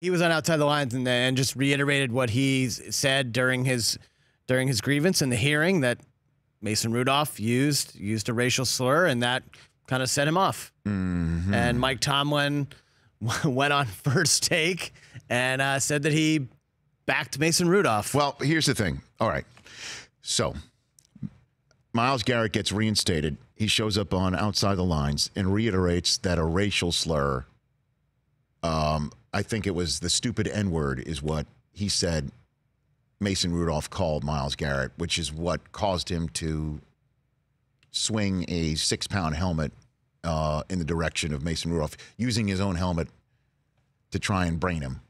He was on Outside the Lines and just reiterated what he said during his grievance in the hearing, that Mason Rudolph used a racial slur, and that kind of set him off. Mm-hmm. And Mike Tomlin went on First Take and said that he backed Mason Rudolph. Well, here's the thing. All right. So Myles Garrett gets reinstated. He shows up on Outside the Lines and reiterates that a racial slur, I think it was the stupid N-word, is what he said Mason Rudolph called Myles Garrett, which is what caused him to swing a 6-pound helmet in the direction of Mason Rudolph, using his own helmet to try and brain him.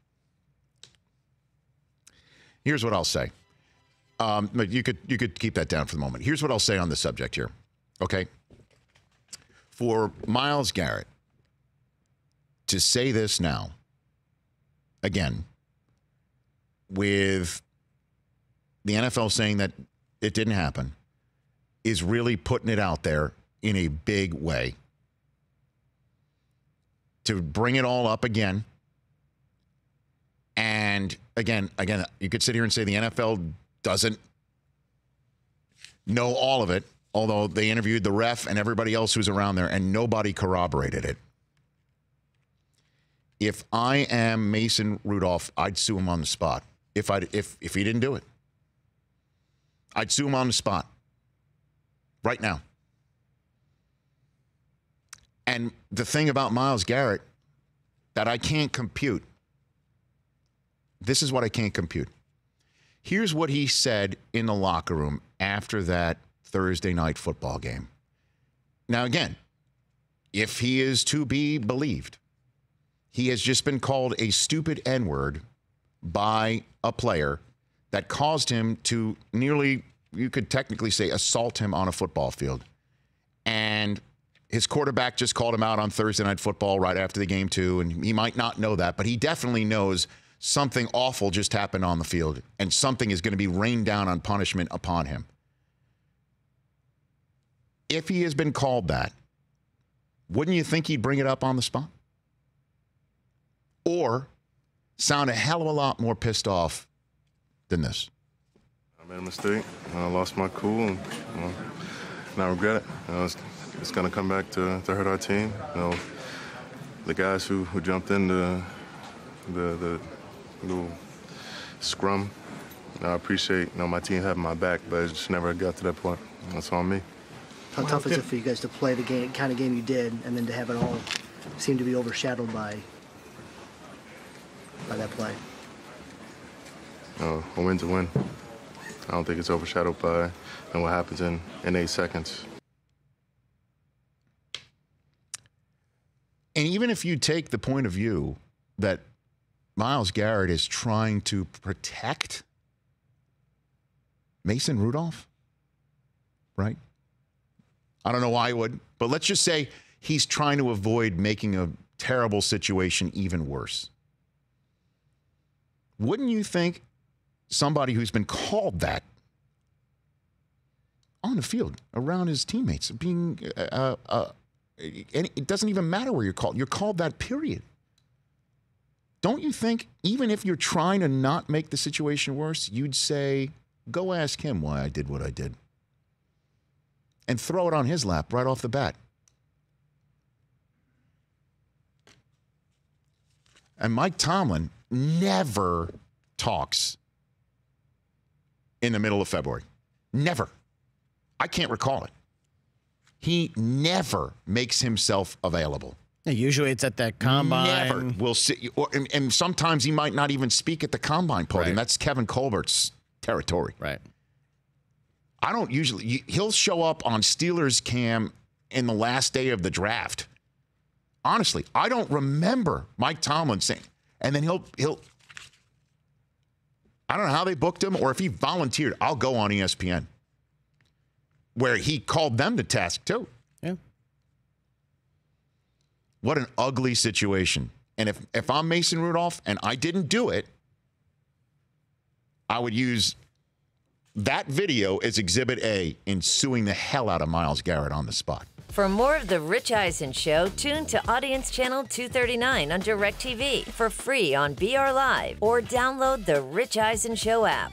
Here's what I'll say. But you could keep that down for the moment. Here's what I'll say on the subject here. Okay? For Myles Garrett to say this now, again, with the NFL saying that it didn't happen, is really putting it out there in a big way. To bring it all up again. And again, you could sit here and say the NFL doesn't know all of it, although they interviewed the ref and everybody else who's around there, and nobody corroborated it. If I am Mason Rudolph, I'd sue him on the spot. If he didn't do it, I'd sue him on the spot right now. And the thing about Myles Garrett that I can't compute, this is what I can't compute. Here's what he said in the locker room after that Thursday night football game. Now, again, if he is to be believed, he has just been called a stupid N-word by a player that caused him to nearly, you could technically say, assault him on a football field. And his quarterback just called him out on Thursday Night Football right after the game, too. And he might not know that, but he definitely knows something awful just happened on the field, and something is going to be rained down on punishment upon him. If he has been called that, wouldn't you think he'd bring it up on the spot? Or sound a hell of a lot more pissed off than this? I made a mistake. I lost my cool, and I regret it. It's going to come back to hurt our team. The guys who jumped in the little scrum, I appreciate my team having my back, but it just never got to that point. That's on me. How tough is it for you guys to play the kind of game you did, and then to have it all seem to be overshadowed by that play? A win's a win. I don't think it's overshadowed by what happens in 8 seconds. And even if you take the point of view that Myles Garrett is trying to protect Mason Rudolph, right? I don't know why he would, but let's just say he's trying to avoid making a terrible situation even worse. Wouldn't you think somebody who's been called that on the field around his teammates being, and it doesn't even matter where you're called that, period. Don't you think, even if you're trying to not make the situation worse, you'd say, go ask him why I did what I did? And throw it on his lap right off the bat. And Mike Tomlin never talks in the middle of February. Never. I can't recall it. He never makes himself available. Yeah, usually it's at that combine. Never will sit. And sometimes he might not even speak at the combine podium. Right. That's Kevin Colbert's territory. Right. I don't usually. He'll show up on Steelers cam in the last day of the draft. Honestly, I don't remember Mike Tomlin saying. And then he'll. I don't know how they booked him, or if he volunteered. I'll go on ESPN, where he called them to task too. Yeah. What an ugly situation. And if I'm Mason Rudolph and I didn't do it, I would use that video as Exhibit A in suing the hell out of Myles Garrett on the spot. For more of The Rich Eisen Show, tune to Audience Channel 239 on DirecTV for free on BR Live or download The Rich Eisen Show app.